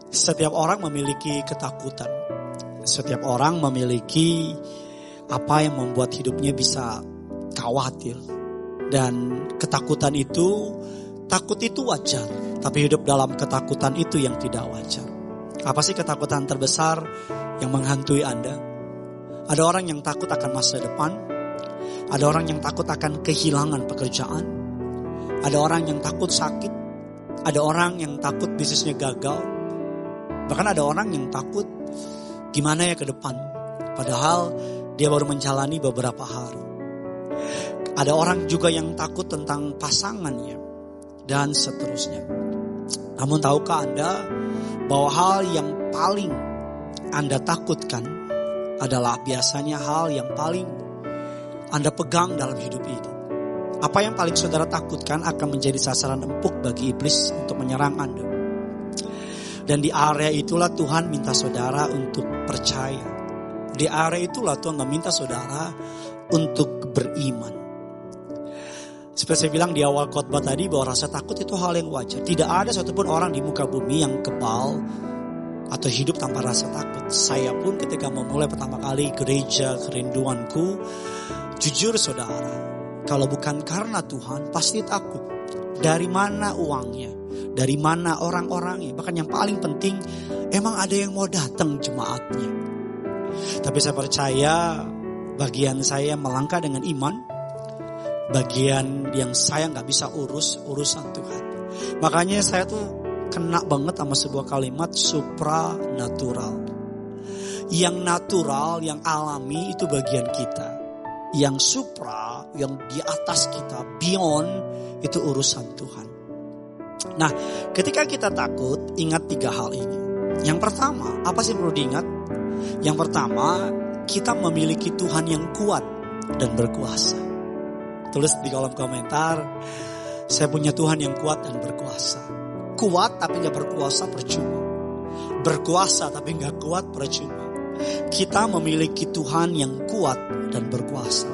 Setiap orang memiliki ketakutan. Setiap orang memiliki apa yang membuat hidupnya bisa khawatir. Dan ketakutan itu, takut itu wajar. Tapi hidup dalam ketakutan itu yang tidak wajar. Apa sih ketakutan terbesar yang menghantui Anda? Ada orang yang takut akan masa depan. Ada orang yang takut akan kehilangan pekerjaan. Ada orang yang takut sakit. Ada orang yang takut bisnisnya gagal. Bahkan ada orang yang takut gimana ya ke depan. Padahal dia baru menjalani beberapa hari. Ada orang juga yang takut tentang pasangannya. Dan seterusnya. Namun tahukah Anda bahwa hal yang paling Anda takutkan adalah biasanya hal yang paling Anda pegang dalam hidup ini. Apa yang paling saudara takutkan akan menjadi sasaran empuk bagi iblis untuk menyerang Anda. Dan di area itulah Tuhan minta saudara untuk percaya. Di area itulah Tuhan meminta saudara untuk beriman. Seperti saya bilang di awal khotbah tadi bahwa rasa takut itu hal yang wajar. Tidak ada satupun orang di muka bumi yang kebal atau hidup tanpa rasa takut. Saya pun ketika memulai pertama kali gereja kerinduanku, jujur saudara, kalau bukan karena Tuhan pasti takut. Dari mana uangnya? Dari mana orang-orangnya? Bahkan yang paling penting, emang ada yang mau datang jemaatnya? Tapi saya percaya bagian saya melangkah dengan iman. Bagian yang saya gak bisa urusan Tuhan. Makanya saya tuh kena banget sama sebuah kalimat supranatural. Yang natural, yang alami itu bagian kita. Yang supra, yang di atas kita, beyond, itu urusan Tuhan. Nah, ketika kita takut, ingat 3 hal ini. Yang pertama, apa sih perlu diingat? Yang pertama, kita memiliki Tuhan yang kuat dan berkuasa. Tulis di kolom komentar, saya punya Tuhan yang kuat dan berkuasa. Kuat tapi gak berkuasa percuma. Berkuasa tapi gak kuat percuma. Kita memiliki Tuhan yang kuat dan berkuasa.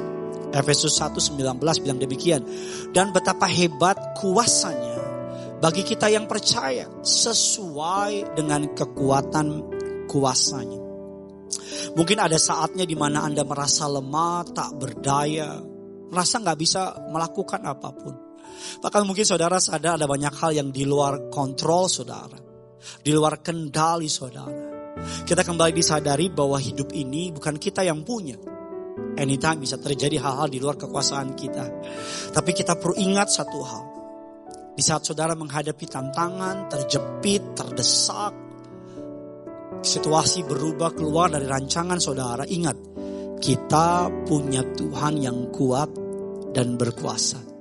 Efesus 1:19 bilang demikian. Dan betapa hebat kuasanya bagi kita yang percaya sesuai dengan kekuatan kuasanya. Mungkin ada saatnya di mana Anda merasa lemah, tak berdaya, merasa gak bisa melakukan apapun. Bahkan mungkin saudara sadar ada banyak hal yang di luar kontrol saudara, di luar kendali saudara. Kita kembali disadari bahwa hidup ini bukan kita yang punya. Anytime bisa terjadi hal-hal di luar kekuasaan kita. Tapi kita perlu ingat satu hal. Di saat saudara menghadapi tantangan, terjepit, terdesak, situasi berubah keluar dari rancangan saudara, ingat, kita punya Tuhan yang kuat dan berkuasa.